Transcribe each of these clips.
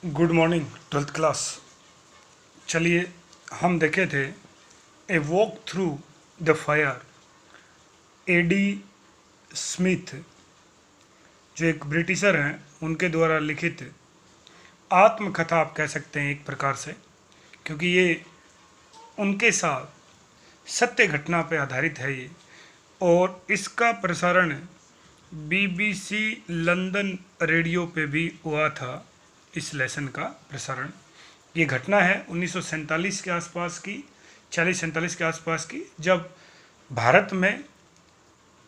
Good morning twelfth class. चलिए हम देखे थे a walk through the fire, Eddie Smith जो एक ब्रिटिशर हैं उनके द्वारा लिखित आत्मकथा आप कह सकते हैं एक प्रकार से, क्योंकि ये उनके साथ सत्य घटना पर आधारित है ये। और इसका प्रसारण बीबीसी लंदन रेडियो पे भी हुआ था। इस लेसन का प्रसारण, ये घटना है 1947 के आसपास की, 40-47 के आसपास की, जब भारत में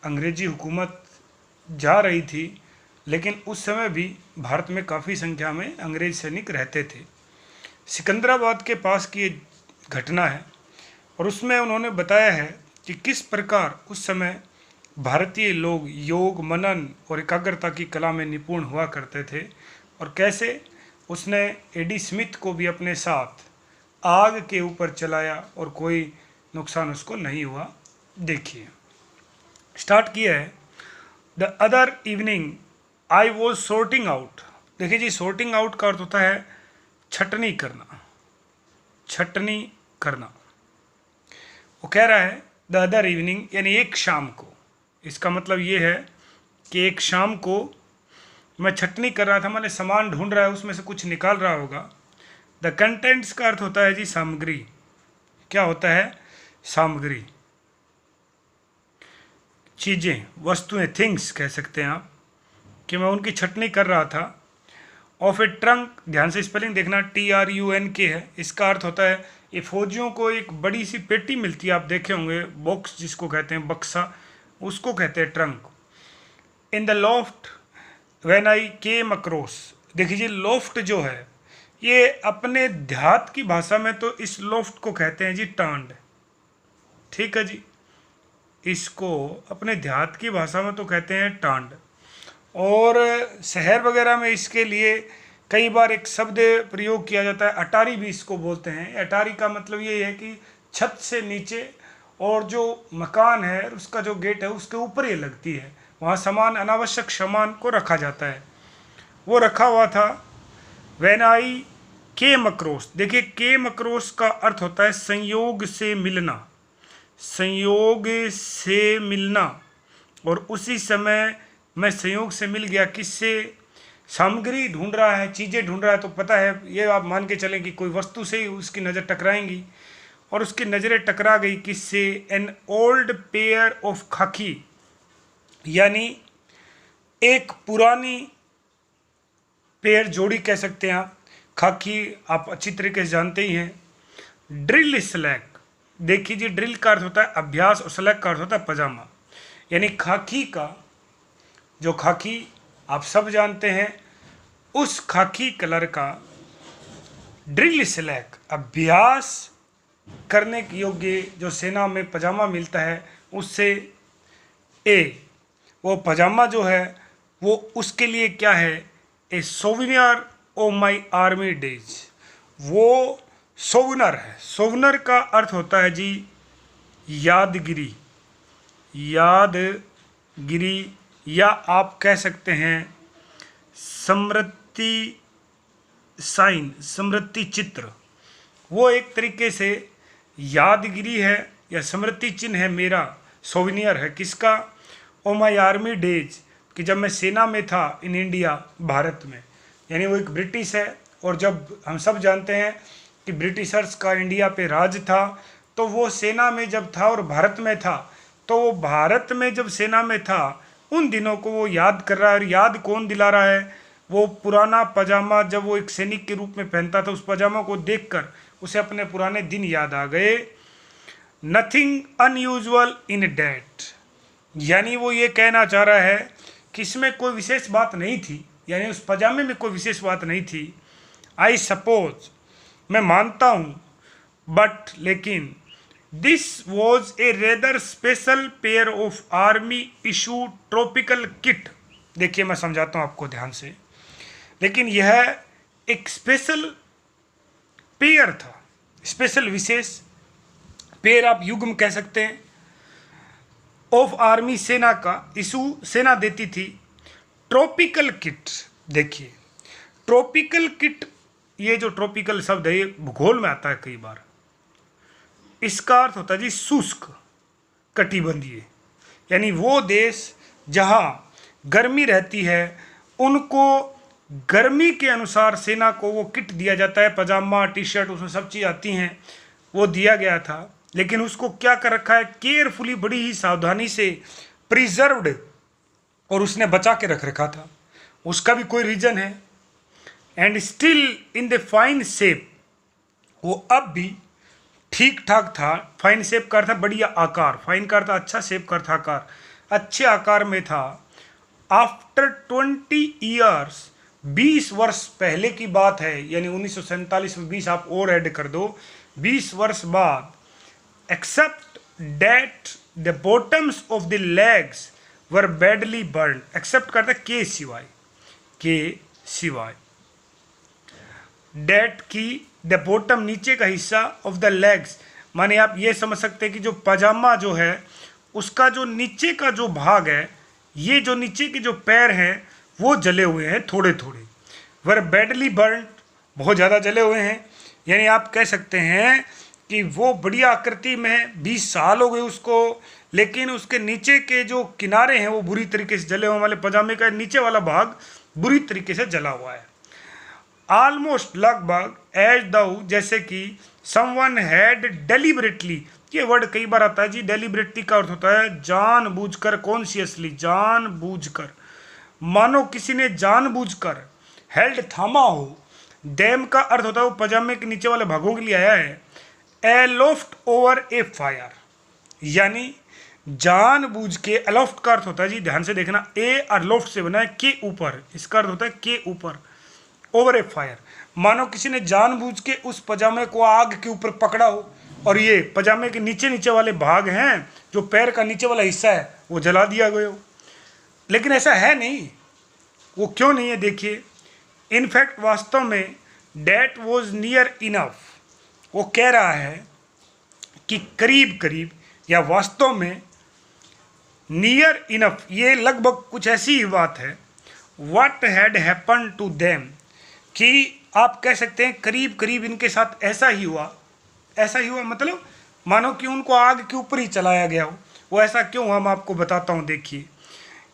अंग्रेजी हुकूमत जा रही थी, लेकिन उस समय भी भारत में काफ़ी संख्या में अंग्रेज सैनिक रहते थे। सिकंदराबाद के पास की ये घटना है और उसमें उन्होंने बताया है कि किस प्रकार उस समय भारतीय लोग योग, मनन और एकाग्रता की कला में निपुण हुआ करते थे, और कैसे उसने एडी स्मिथ को भी अपने साथ आग के ऊपर चलाया और कोई नुकसान उसको नहीं हुआ। देखिए, स्टार्ट किया है। The other evening I was sorting out. देखिए जी, सॉर्टिंग आउट का अर्थ होता है छटनी करना, छटनी करना। वो कह रहा है द अदर इवनिंग यानी एक शाम को। इसका मतलब ये है कि एक शाम को मैं छटनी कर रहा था, मैंने सामान ढूंढ रहा है, उसमें से कुछ निकाल रहा होगा। द कंटेंट्स का अर्थ होता है जी सामग्री। क्या होता है? सामग्री, चीज़ें, वस्तुएं, थिंग्स कह सकते हैं आप, कि मैं उनकी छटनी कर रहा था। ऑफ ए ट्रंक, ध्यान से स्पेलिंग देखना, TRUNK है। इसका अर्थ होता है ये फौजियों को एक बड़ी सी पेटी मिलती है, आप देखे होंगे, बॉक्स जिसको कहते हैं, बक्सा, उसको कहते हैं trunk. In the loft when I came across. देखिए, लॉफ्ट जो है ये अपने देहात की भाषा में तो इस लॉफ्ट को कहते हैं जी टांड। ठीक है जी, इसको अपने देहात की भाषा में तो कहते हैं टांड, और शहर वगैरह में इसके लिए कई बार एक शब्द प्रयोग किया जाता है, अटारी भी इसको बोलते हैं। अटारी का मतलब ये है कि छत से नीचे, और जो मकान है उसका जो गेट है उसके ऊपर ये लगती है, वहाँ सामान, अनावश्यक सामान को रखा जाता है, वो रखा हुआ था। व्हेन आई केम अक्रॉस, देखिए केम अक्रॉस का अर्थ होता है संयोग से मिलना, संयोग से मिलना। और उसी समय मैं संयोग से मिल गया, किससे? सामग्री ढूंढ रहा है, चीज़ें ढूंढ रहा है, तो पता है ये आप मान के चलें कि कोई वस्तु से ही उसकी नज़र टकराएंगी, और उसकी नज़रें टकरा गई किससे? एन ओल्ड पेयर ऑफ खाकी, यानी एक पुरानी पेयर, जोड़ी कह सकते हैं आप। खाकी आप अच्छी तरीके से जानते ही हैं। ड्रिल स्लैक, देखिए जी, ड्रिल का अर्थ होता है अभ्यास और स्लैक का अर्थ होता है पजामा। यानी खाकी का, जो खाकी आप सब जानते हैं, उस खाकी कलर का ड्रिल स्लैक, अभ्यास करने के योग्य जो सेना में पजामा मिलता है, उससे वो पजामा जो है वो उसके लिए क्या है? A souvenir of my army days. वो सोवनर है। सोवनर का अर्थ होता है जी यादगिरी, यादगिरी, या आप कह सकते हैं स्मृति साइन, स्मृति चित्र। वो एक तरीके से यादगिरी है या स्मृति चिन्ह है, मेरा सोविनियर है। किसका? ओ माई आर्मी डेज, कि जब मैं सेना में था इन इंडिया, भारत में। यानी वो एक ब्रिटिश है, और जब हम सब जानते हैं कि ब्रिटिशर्स का इंडिया पे राज था, तो वो सेना में जब था और भारत में था, तो वो भारत में जब सेना में था उन दिनों को वो याद कर रहा है। और याद कौन दिला रहा है? वो पुराना पजामा जब वो एक सैनिक के रूप में पहनता था, उस पजामा को देखकर उसे अपने पुराने दिन याद आ गए। नथिंग अनयूजुअल इन डैट, यानी वो ये कहना चाह रहा है कि इसमें कोई विशेष बात नहीं थी, यानी उस पजामे में कोई विशेष बात नहीं थी। आई सपोज, मैं मानता हूँ, बट लेकिन, this was A rather special pair of army issue tropical kit. देखिए, मैं समझाता हूँ आपको ध्यान से। लेकिन यह एक स्पेशल पेयर था, स्पेशल, विशेष पेयर, आप युग्म कह सकते हैं, ऑफ आर्मी, सेना का, इशू सेना देती थी। ट्रॉपिकल किट, देखिए ट्रॉपिकल किट ये जो ट्रॉपिकल शब्द है ये भूगोल में आता है कई बार। इसका अर्थ होता है जी शुष्क कटिबंधीय, यानी वो देश जहाँ गर्मी रहती है उनको गर्मी के अनुसार सेना को वो किट दिया जाता है, पजामा टी शर्ट उसमें सब चीज़ आती हैं, वो दिया गया था। लेकिन उसको क्या कर रखा है, केयरफुली बड़ी ही सावधानी से प्रिजर्व्ड, और उसने बचा के रख रखा था। उसका भी कोई रीजन है। And still in the fine shape, वो अब भी ठीक ठाक था। फाइन शेप का था बढ़िया आकार, फाइन का था अच्छा, शेप का था आकार, अच्छे आकार में था। आफ्टर 20 ईयर्स, 20 वर्ष पहले की बात है, यानी 1947 में 20 आप और ऐड कर दो, 20 वर्ष बाद। Except that the bottoms of the legs were badly burn, except करता के सिवाय डेट की द बॉटम नीचे का हिस्सा ऑफ द लेग्स, माने आप ये समझ सकते हैं कि जो पजामा जो है उसका जो नीचे का जो भाग है, ये जो नीचे के जो पैर हैं वो जले हुए हैं थोड़े थोड़े। वर बैडली बर्न, बहुत ज़्यादा जले हुए हैं, यानी आप कह सकते हैं कि वो बढ़िया आकृति में 20 साल हो गए उसको, लेकिन उसके नीचे के जो किनारे हैं वो बुरी तरीके से जले हुए, वाले पजामे का नीचे वाला भाग बुरी तरीके से जला हुआ है। ऑलमोस्ट लगभग एज दाउ, जैसे कि समवन हैड डेलिबरेटली, ये वर्ड कई बार आता है जी। डेलिबरेटली का अर्थ होता है जानबूझकर, कॉन्शियसली, जानबूझकर, मानो किसी ने जानबूझकर हेल्ड थामा हो। डैम का अर्थ होता है वो पजामे के नीचे वाले भागों के लिए आया है। एलोफ्ट ओवर ए फायर, यानी जानबूझ के, एलोफ्ट का अर्थ होता है जी, ध्यान से देखना, ए और लोफ्ट से बना है के ऊपर, इसका अर्थ होता है के ऊपर, ओवर ए फायर, मानो किसी ने जानबूझ के उस पजामे को आग के ऊपर पकड़ा हो और ये पजामे के नीचे नीचे वाले भाग हैं, जो पैर का नीचे वाला हिस्सा है, वो जला दिया गया हो। लेकिन ऐसा है नहीं। वो क्यों नहीं है, देखिए। इनफैक्ट वास्तव में डेट वॉज नियर इनफ, वो कह रहा है कि करीब करीब या वास्तव में नियर इनफ, ये लगभग कुछ ऐसी ही बात है। What had happen to them, कि आप कह सकते हैं करीब करीब इनके साथ ऐसा ही हुआ। ऐसा ही हुआ मतलब मानो कि उनको आग के ऊपर ही चलाया गया हो। वो ऐसा क्यों, हम आपको बताता हूँ। देखिए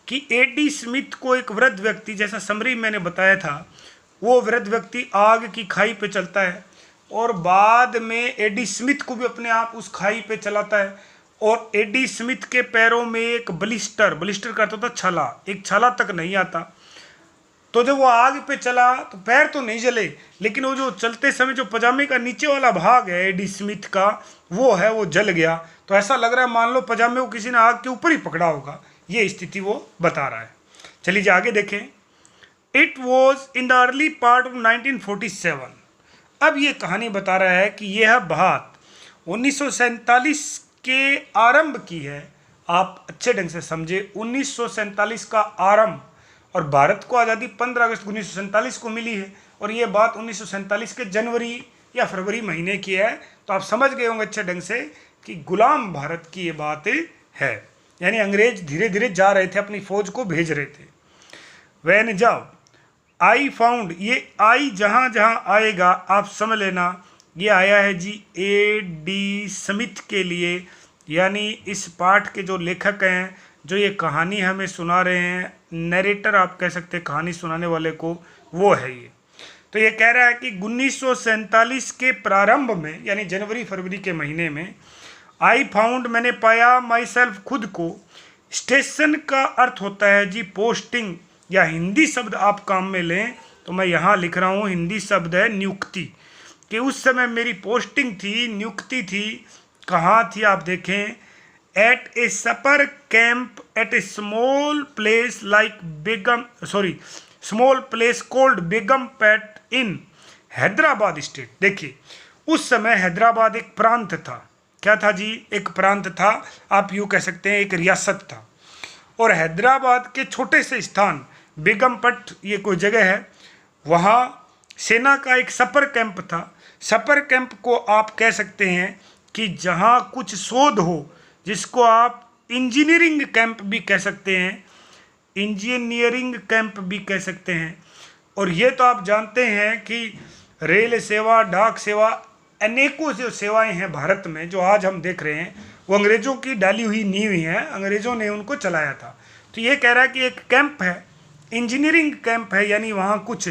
कि एडी स्मिथ को एक वृद्ध व्यक्ति, जैसा समरी मैंने बताया था, वो वृद्ध व्यक्ति आग की खाई पे चलता है और बाद में एडी स्मिथ को भी अपने आप उस खाई पे चलाता है। और एडी स्मिथ के पैरों में एक बलिस्टर करता था छाला, एक छाला तक नहीं आता। तो जब वो आग पे चला तो पैर तो नहीं जले, लेकिन वो जो चलते समय जो पजामे का नीचे वाला भाग है एडी स्मिथ का, वो जल गया। तो ऐसा लग रहा है मान लो पजामे को किसी ने आग के ऊपर ही पकड़ा होगा। ये स्थिति वो बता रहा है। चलिए आगे देखें। It was in the early part of 1947। अब ये कहानी बता रहा है कि यह बात 1947 के आरंभ की है। आप अच्छे ढंग से समझे, 1947 का आरंभ, और भारत को आज़ादी 15 अगस्त 1947 को मिली है, और ये बात 1947 के जनवरी या फरवरी महीने की है। तो आप समझ गए होंगे अच्छे ढंग से कि गुलाम भारत की ये बात है, यानी अंग्रेज धीरे धीरे जा रहे थे, अपनी फौज को भेज रहे थे। वैन जब आई फाउंड, ये आई जहाँ जहाँ आएगा आप समझ लेना ये आया है जी ए डी स्मिथ के लिए, यानी इस पाठ के जो लेखक हैं, जो ये कहानी हमें सुना रहे हैं, नरेटर आप कह सकते हैं कहानी सुनाने वाले को, वो है ये। तो ये कह रहा है कि 1947 के प्रारंभ में, यानी जनवरी फरवरी के महीने में, आई फाउंड, मैंने पाया, माई सेल्फ, खुद को। स्टेशन का अर्थ होता है जी पोस्टिंग, या हिंदी शब्द आप काम में लें तो मैं यहाँ लिख रहा हूँ, हिंदी शब्द है नियुक्ति, कि उस समय मेरी पोस्टिंग थी, नियुक्ति थी। कहाँ थी आप देखें, at a supper camp at a small place small place called Begumpet in Hyderabad state. देखिए उस समय हैदराबाद एक प्रांत था। क्या था जी, एक प्रांत था, आप यूँ कह सकते हैं एक रियासत था। और हैदराबाद के छोटे से स्थान बेगमपट, ये कोई जगह है, वहाँ सेना का एक सपर कैंप था। सपर कैंप को आप कह सकते हैं कि जहाँ कुछ शोध हो, जिसको आप इंजीनियरिंग कैंप भी कह सकते हैं, इंजीनियरिंग कैंप भी कह सकते हैं। और ये तो आप जानते हैं कि रेल सेवा, डाक सेवा, अनेकों जो सेवाएं हैं भारत में जो आज हम देख रहे हैं, वो अंग्रेज़ों की डाली हुई नींव ही है, अंग्रेज़ों ने उनको चलाया था। तो ये कह रहा है कि एक कैंप है, इंजीनियरिंग कैंप है, यानी वहाँ कुछ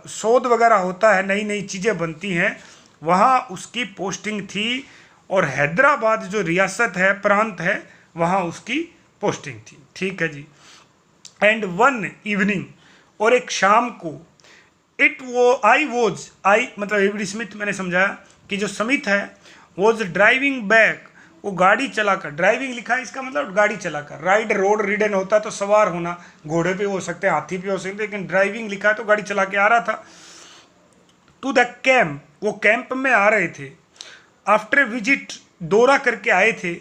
शोध वगैरह होता है, नई नई चीज़ें बनती हैं, वहाँ उसकी पोस्टिंग थी। और हैदराबाद जो रियासत है, प्रांत है, वहाँ उसकी पोस्टिंग थी। ठीक है जी। एंड वन इवनिंग, और एक शाम को, आई मतलब एबी स्मिथ, मैंने समझाया कि जो स्मिथ है वॉज ड्राइविंग बैक, वो गाड़ी चलाकर, ड्राइविंग लिखा है इसका मतलब गाड़ी चलाकर, राइड रोड रिडन होता तो सवार होना, घोड़े पे हो सकते हैं, हाथी पे हो सकते हैं, लेकिन ड्राइविंग लिखा है तो गाड़ी चला के आ रहा था। टू द कैंप, वो कैंप में आ रहे थे। आफ्टर विजिट, दौरा करके आए थे।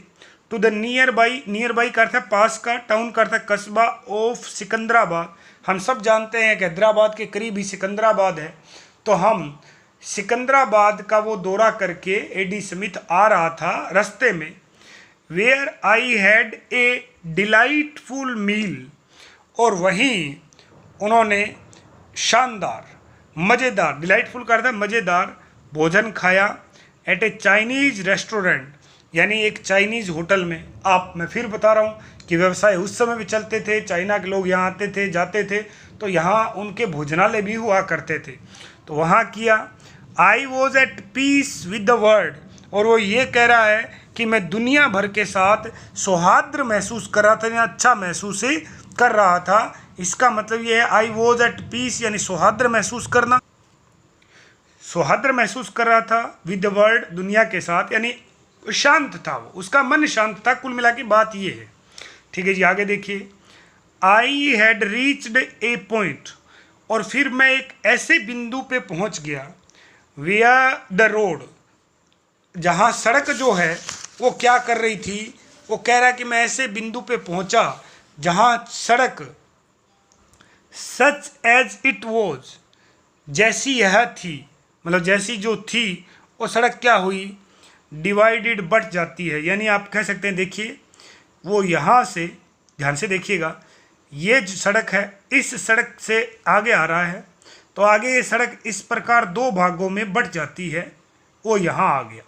टू द नियर बाई का अर्थ है पास का, टाउन का अर्थ है कस्बा, ऑफ सिकंदराबाद। हम सब जानते हैं कि हैदराबाद के करीब ही सिकंदराबाद है, तो हम सिकंदराबाद का वो दौरा करके एडी स्मिथ आ रहा था। रास्ते में where I had a delightful meal, और वहीं उन्होंने शानदार, मज़ेदार, डिलाइटफुल का अर्थ है मज़ेदार, भोजन खाया। एट ए चाइनीज़ रेस्टोरेंट, यानी एक चाइनीज़ होटल में। मैं फिर बता रहा हूँ कि व्यवसाय उस समय भी चलते थे, चाइना के लोग यहाँ आते थे, जाते थे, तो यहाँ उनके भोजनालय भी हुआ करते थे, तो वहाँ किया। I was at peace with the world, और वो ये कह रहा है कि मैं दुनिया भर के साथ सौहार्द महसूस कर रहा था, या अच्छा महसूस ही कर रहा था। इसका मतलब ये है आई वॉज एट पीस, यानी सौहार्द महसूस करना, सौहार्द महसूस कर रहा था विद द वर्ल्ड, दुनिया के साथ, यानी शांत था वो, उसका मन शांत था। कुल मिला के बात ये है। ठीक है जी, आगे देखिए। I had reached A point, और फिर मैं एक ऐसे बिंदु पे पहुंच गया, विया द रोड, जहाँ सड़क जो है वो क्या कर रही थी, वो कह रहा है कि मैं ऐसे बिंदु पे पहुंचा जहाँ सड़क सच एज इट वॉज, जैसी यह थी, मतलब जैसी जो थी वो सड़क क्या हुई, डिवाइडेड, बट जाती है। यानी आप कह सकते हैं, देखिए वो यहाँ से, ध्यान से देखिएगा, ये जो सड़क है इस सड़क से आगे आ रहा है, तो आगे ये सड़क इस प्रकार दो भागों में बट जाती है, वो यहाँ आ गया।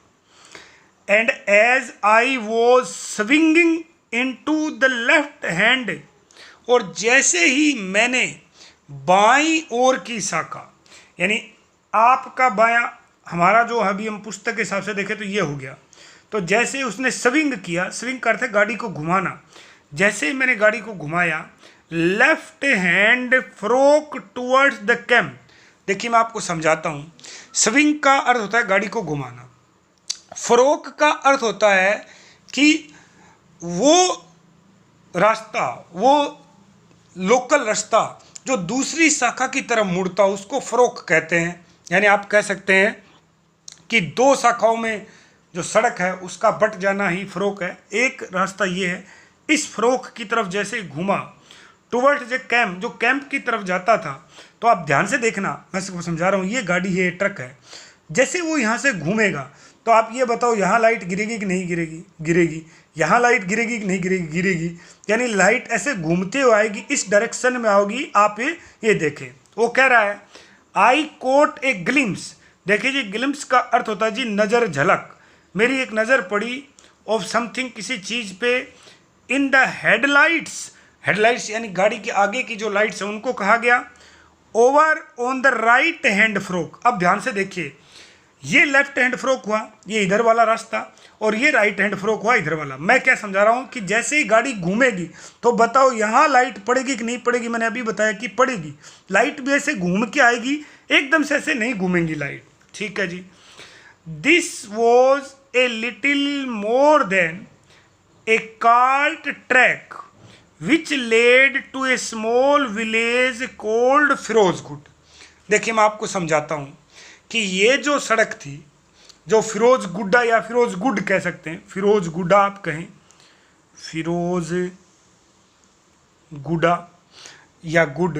And as I was swinging in to the left hand, और जैसे ही मैंने बाईं ओर की शाखा, यानी आपका बायां, हमारा जो अभी हम पुस्तक के हिसाब से देखें तो ये हो गया। तो जैसे उसने स्विंग किया, स्विंग का अर्थ है गाड़ी को घुमाना, जैसे ही मैंने गाड़ी को घुमाया, left hand frock towards the camp. देखिए मैं आपको समझाता हूँ। स्विंग का अर्थ होता है गाड़ी को घुमाना, फ्रोक का अर्थ होता है कि वो रास्ता, वो लोकल रास्ता जो दूसरी शाखा की तरफ मुड़ता, उसको फ्रोक कहते हैं। यानी आप कह सकते हैं कि दो शाखाओं में जो सड़क है उसका बट जाना ही फ्रोक है। एक रास्ता ये है, इस फ्रोक की तरफ जैसे घूमा, टुवर्ड्स द कैंप, जो कैंप की तरफ जाता था। तो आप ध्यान से देखना, मैं सबको समझा रहा हूँ, ये गाड़ी है, ये ट्रक है, जैसे वो यहाँ से घूमेगा तो आप ये बताओ यहाँ लाइट गिरेगी कि नहीं गिरेगी, गिरेगी। यहाँ लाइट गिरेगी कि नहीं गिरेगी, गिरेगी। यानी लाइट ऐसे घूमते हुए आएगी, इस डायरेक्शन में आओगी। आप ये देखें, वो कह रहा है आई कोट ए ग्लिम्स। देखिए जी, ग्लिम्स का अर्थ होता है जी नज़र, झलक। मेरी एक नज़र पड़ी ऑफ समथिंग, किसी चीज़ पे, इन द हेडलाइट्स, हेडलाइट्स यानी गाड़ी के आगे की जो लाइट्स हैं उनको कहा गया। Over on the right hand frock. अब ध्यान से देखिए, ये लेफ्ट हैंड फ्रोक हुआ, ये इधर वाला रास्ता, और ये राइट हैंड फ्रोक हुआ इधर वाला। मैं क्या समझा रहा हूँ कि जैसे ही गाड़ी घूमेगी तो बताओ यहाँ लाइट पड़ेगी कि नहीं पड़ेगी। मैंने अभी बताया कि पड़ेगी। लाइट भी ऐसे घूम के आएगी, एकदम से ऐसे नहीं घूमेंगी लाइट। ठीक है जी। This was a little more than a cart track which led to a small village called Firozgud. देखिए मैं आपको समझाता हूँ कि ये जो सड़क थी, जो फिरोजगुड्डा या फिरोजगुड कह सकते हैं, फिरोजगुड्डा आप कहें, फिरोजगुड्डा या गुड,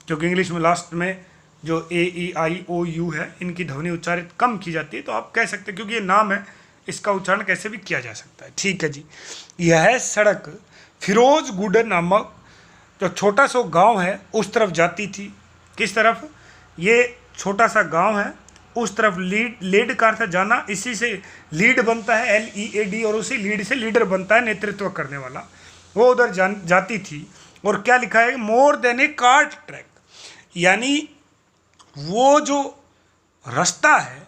क्योंकि इंग्लिश में लास्ट में जो AEIOU है, इनकी ध्वनि उच्चारित कम की जाती है, तो आप कह सकते हैं क्योंकि ये नाम है, इसका उच्चारण कैसे भी किया जा सकता है। ठीक है जी। यह सड़क फिरोजगुड नामक जो छोटा सा गांव है उस तरफ जाती थी। किस तरफ? ये छोटा सा गांव है, उस तरफ लीड का अर्थ जाना, इसी से लीड बनता है LEAD, और उसी लीड से लीडर बनता है नेतृत्व करने वाला। वो उधर जाती थी और क्या लिखा है, मोर देन ए कार्ट ट्रैक, यानी वो जो रास्ता है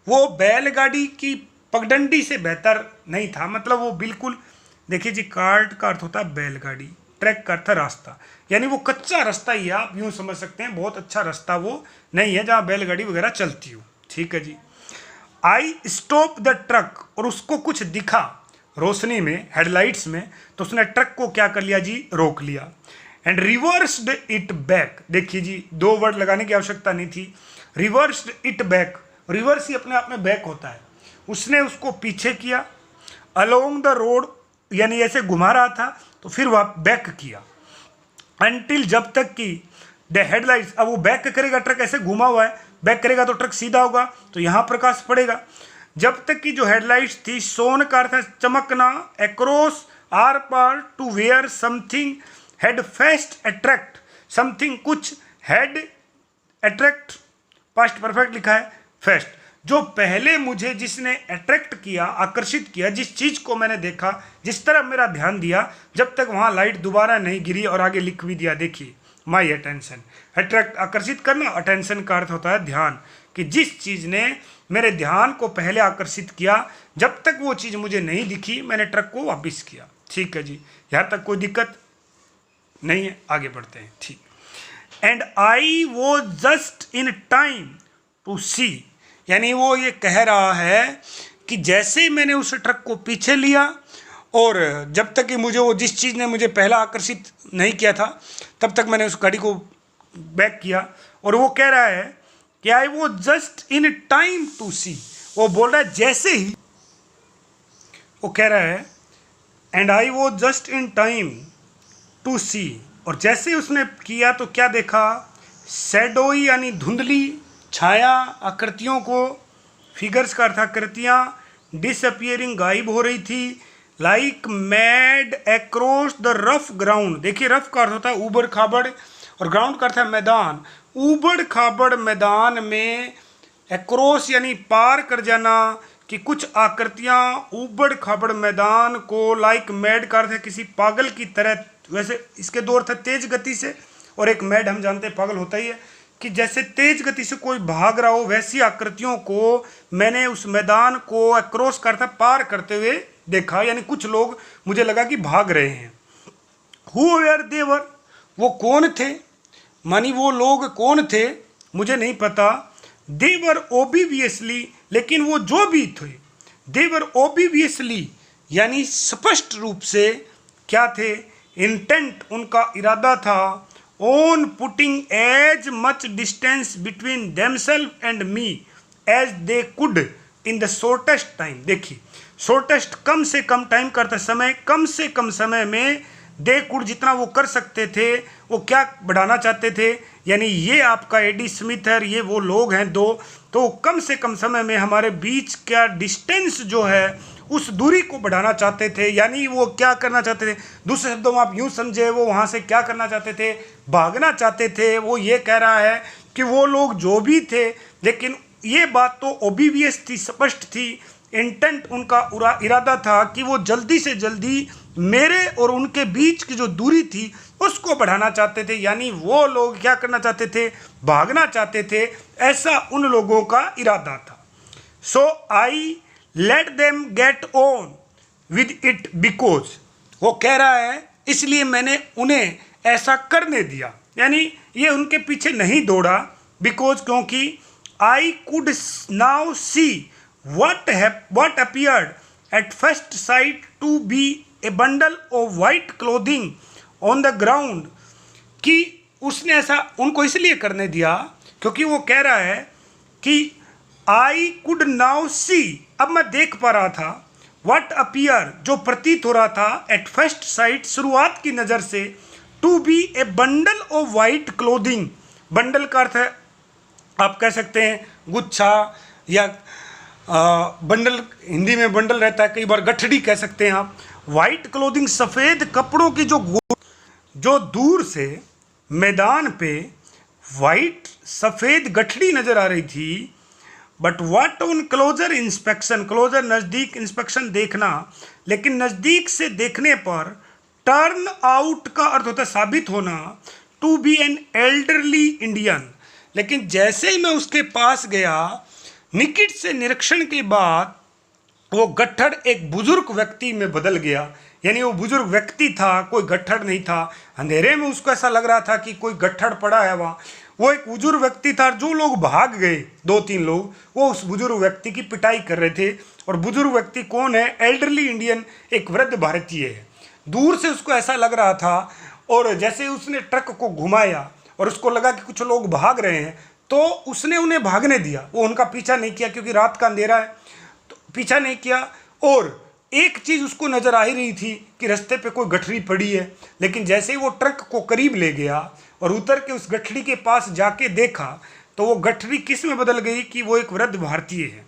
वो बैलगाड़ी की पगडंडी से बेहतर नहीं था। मतलब वो बिल्कुल, देखिए जी, कार्ट का अर्थ होता है बैलगाड़ी, ट्रैक का अर्थ रास्ता, यानी वो कच्चा रास्ता ही है, आप यूं समझ सकते हैं, बहुत अच्छा रास्ता वो नहीं है जहाँ बैलगाड़ी वगैरह चलती हो। ठीक है जी। आई स्टॉप द ट्रक, और उसको कुछ दिखा रोशनी में, हेडलाइट्स में, तो उसने ट्रक को क्या कर लिया जी, रोक लिया। एंड रिवर्स्ड इट बैक, देखिए जी, 2 वर्ड लगाने की आवश्यकता नहीं थी, रिवर्स्ड इट बैक, रिवर्स ही अपने आप में बैक होता है, उसने उसको पीछे किया, अलोंग द रोड, यानी ऐसे घुमा रहा था तो फिर वह बैक किया, अनटिल, जब तक कि द हेडलाइट्स, अब वो बैक करेगा, ट्रक ऐसे घुमा हुआ है, बैक करेगा तो ट्रक सीधा होगा, तो यहाँ प्रकाश पड़ेगा, जब तक कि जो हेडलाइट्स थी, सोन का अर्थ है चमकना, अक्रॉस आर पार, to where something had fast attract, something कुछ, हेड अट्रैक्ट, पास्ट परफेक्ट लिखा है, फेस्ट, जो पहले मुझे जिसने अट्रैक्ट किया, आकर्षित किया, जिस चीज को मैंने देखा, जिस तरफ मेरा ध्यान दिया, जब तक वहां लाइट दोबारा नहीं गिरी, और आगे लिख भी दिया, देखिए, माई अटेंशन, अट्रैक्ट आकर्षित करना, अटेंशन का अर्थ होता है ध्यान, कि जिस चीज ने मेरे ध्यान को पहले आकर्षित किया, जब तक वो चीज मुझे नहीं दिखी, मैंने ट्रक को वापस किया। ठीक है जी, यहां तक कोई दिक्कत नहीं है, आगे बढ़ते हैं। ठीक, एंड आई वो जस्ट इन टाइम टू सी, यानी वो ये कह रहा है कि जैसे ही मैंने उस ट्रक को पीछे लिया, और जब तक कि मुझे वो जिस चीज़ ने मुझे पहला आकर्षित नहीं किया था, तब तक मैंने उस गाड़ी को बैक किया, और वो कह रहा है कि आई वो जस्ट इन टाइम टू सी, वो बोल रहा है जैसे ही, वो कह रहा है एंड आई वो जस्ट इन टाइम टू सी, और जैसे उसने किया तो क्या देखा, शैडोई यानी धुंधली, छाया, आकृतियों को, फिगर्स का अर्थ आकृतियाँ, डिसअपियरिंग गायब हो रही थी, like mad across the rough ground, देखिए रफ का अर्थ होता है ऊबड़ खाबड़, और ग्राउंड का अर्थ है मैदान, ऊबड़ खाबड़ मैदान में, अक्रॉस यानी पार कर जाना, कि कुछ आकृतियाँ ऊबड़ खाबड़ मैदान को, लाइक मैड का अर्थ है किसी पागल की तरह, वैसे इसके 2 अर्थ है, तेज गति से, और एक मैड हम जानते हैं पागल होता ही है, कि जैसे तेज गति से कोई भाग रहा हो, वैसी आकृतियों को मैंने उस मैदान को अक्रॉस करता पार करते हुए देखा, यानी कुछ लोग मुझे लगा कि भाग रहे हैं। हु वेयर दे वर, वो कौन थे, मानी वो लोग कौन थे मुझे नहीं पता, दे वर ओबीवियसली, लेकिन वो जो भी थे, दे वर ओबीवियसली, यानी स्पष्ट रूप से क्या थे, इंटेंट, उनका इरादा था, on putting as much distance between themselves and me as they could in the shortest time, देखिए shortest कम से कम टाइम करता समय, कम से कम समय में, they could जितना वो कर सकते थे, वो क्या बढ़ाना चाहते थे, यानी ये आपका एडी स्मिथ है, ये वो लोग हैं 2, तो कम से कम समय में हमारे बीच का डिस्टेंस जो है उस दूरी को बढ़ाना चाहते थे, यानी वो क्या करना चाहते थे, दूसरे शब्दों में आप यूँ समझे, वो वहाँ से क्या करना चाहते थे, भागना चाहते थे। वो ये कह रहा है कि वो लोग जो भी थे, लेकिन ये बात तो ओबीवियस थी, स्पष्ट थी, इंटेंट उनका इरादा था कि वो जल्दी से जल्दी मेरे और उनके बीच की जो दूरी थी उसको बढ़ाना चाहते थे, यानी वो लोग क्या करना चाहते थे, भागना चाहते थे, ऐसा उन लोगों का इरादा था। So I let them get on with it because, वो कह रहा है इसलिए मैंने उन्हें ऐसा करने दिया, यानी ये उनके पीछे नहीं दौड़ा, बिकॉज क्योंकि I could now see what appeared at first sight to be a bundle of white clothing on the ground, कि उसने ऐसा उनको इसलिए करने दिया क्योंकि वो कह रहा है कि I could now see, अब मैं देख पा रहा था, what appear, जो प्रतीत हो रहा था, at first sight, शुरुआत की नज़र से, to be a bundle of white clothing, bundle का अर्थ है आप कह सकते हैं गुच्छा, या बंडल, हिंदी में बंडल रहता है, कई बार गठड़ी कह सकते हैं आप, वाइट क्लोथिंग, सफ़ेद कपड़ों की जो दूर से मैदान पे वाइट सफ़ेद गठड़ी नज़र आ रही थी। But what on closer inspection, closer नज़दीक इंस्पेक्शन देखना, लेकिन नज़दीक से देखने पर टर्न आउट का अर्थ होता है साबित होना, to be an elderly Indian. लेकिन जैसे ही मैं उसके पास गया, निकट से निरीक्षण के बाद वो गट्ठड़ एक बुजुर्ग व्यक्ति में बदल गया। यानी वो बुजुर्ग व्यक्ति था, कोई गट्ठड़ नहीं था। अंधेरे में उसको ऐसा लग रहा था कि कोई गट्ठड़ पड़ा है वहाँ। वो एक बुजुर्ग व्यक्ति था। जो लोग भाग गए, 2-3 लोग, वो उस बुजुर्ग व्यक्ति की पिटाई कर रहे थे। और बुजुर्ग व्यक्ति कौन है? एल्डरली इंडियन, एक वृद्ध भारतीय है। दूर से उसको ऐसा लग रहा था। और जैसे उसने ट्रक को घुमाया और उसको लगा कि कुछ लोग भाग रहे हैं, तो उसने उन्हें भागने दिया। वो उनका पीछा नहीं किया, क्योंकि रात का अंधेरा है, तो पीछा नहीं किया। और एक चीज़ उसको नज़र आ ही रही थी कि रास्ते पे कोई गठरी पड़ी है। लेकिन जैसे ही वो ट्रक को करीब ले गया और उतर के उस गठरी के पास जाके देखा, तो वो गठरी किस में बदल गई कि वो एक वृद्ध भारतीय है।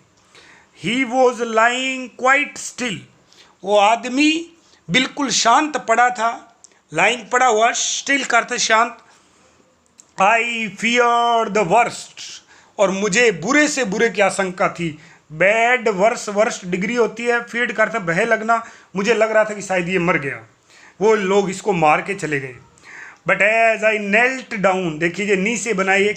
He was lying quite still, वो आदमी बिल्कुल शांत पड़ा था। लाइंग पड़ा हुआ, स्टिल का अर्थ शांत। आई फियर द वर्स्ट, और मुझे बुरे से बुरे की आशंका थी। बैड, वर्स, वर्स्ट डिग्री होती है। फीड का अर्थ बह लगना। मुझे लग रहा था कि शायद ये मर गया, वो लोग इसको मार के चले गए। But as I knelt down, देखिए नी से बनाइए,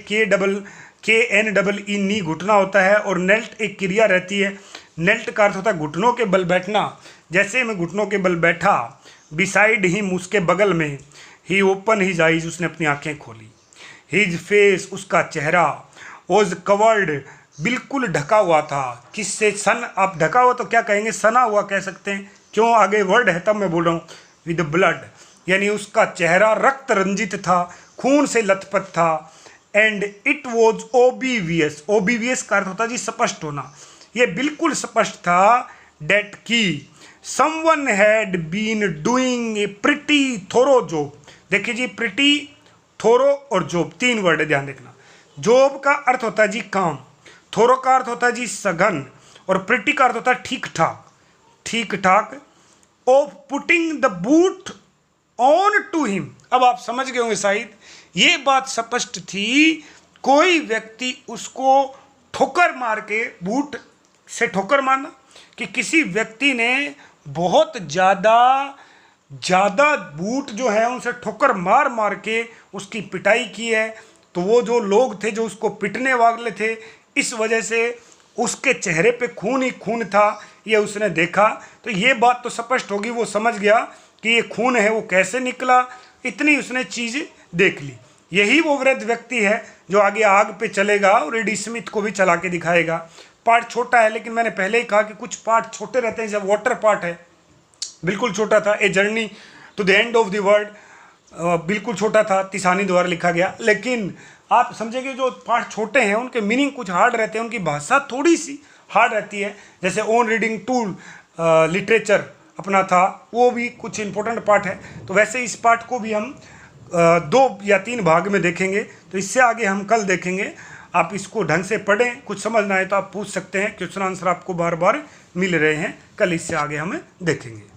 KNEE, नी घुटना होता है, और नेल्ट एक क्रिया रहती है। नेल्ट का अर्थ होता है घुटनों के बल बैठना। जैसे मैं घुटनों के बल बैठा, बिसाइड हिम, उसके बगल में, ही ओपन हिज आइज, उसने अपनी आंखें खोली। हिज फेस, उसका चेहरा, वॉज कवर्ड, बिल्कुल ढका हुआ था। किससे? सन। आप ढका हुआ तो क्या कहेंगे? सना हुआ कह सकते हैं। क्यों? आगे वर्ड है तब मैं बोल रहा हूँ। विद ब्लड, यानी उसका चेहरा रक्त रंजित था, खून से लथपथ था। एंड इट वॉज ओबीवियस, ओबीवियस का अर्थ होता है जी स्पष्ट होना। ये बिल्कुल स्पष्ट था। डेट की someone had been doing a pretty thorough job. देखिए जी, प्रिटी, थोरो और जॉब, 3 वर्ड है, ध्यान देखना। जॉब का अर्थ होता है जी काम, थोरो का अर्थ होता है जी सघन, और प्रिटी का अर्थ होता है ठीक ठाक, ठीक ठाक। Of putting the boot on to him, अब आप समझ गए होंगे शायद, ये बात स्पष्ट थी। कोई व्यक्ति उसको ठोकर मार के, बूट से ठोकर मारना, कि किसी व्यक्ति ने बहुत ज़्यादा बूट जो है उनसे ठोकर मार मार के उसकी पिटाई की है। तो वो जो लोग थे जो उसको पिटने वाले थे, इस वजह से उसके चेहरे पे खून ही खून था। ये उसने देखा, तो ये बात तो स्पष्ट होगी, वो समझ गया कि ये खून है, वो कैसे निकला, इतनी उसने चीज़ देख ली। यही वो वृद्ध व्यक्ति है जो आगे आग पे चलेगा और एडी स्मिथ को भी चला के दिखाएगा। पार्ट छोटा है, लेकिन मैंने पहले ही कहा कि कुछ पार्ट छोटे रहते हैं। जब वाटर पार्ट है, बिल्कुल छोटा था। A journey to the end of the world, बिल्कुल छोटा था, तिसानी द्वारा लिखा गया। लेकिन आप समझेंगे जो पार्ट छोटे हैं उनके मीनिंग कुछ हार्ड रहते हैं, उनकी भाषा थोड़ी सी हार्ड रहती है। जैसे ओन रीडिंग टूल लिटरेचर अपना था, वो भी कुछ इंपॉर्टेंट पार्ट है। तो वैसे इस पार्ट को भी हम 2 या 3 भाग में देखेंगे। तो इससे आगे हम कल देखेंगे। आप इसको ढंग से पढ़ें, कुछ समझना है तो आप पूछ सकते हैं। क्वेश्चन आंसर आपको बार बार मिल रहे हैं। कल इससे आगे हम देखेंगे।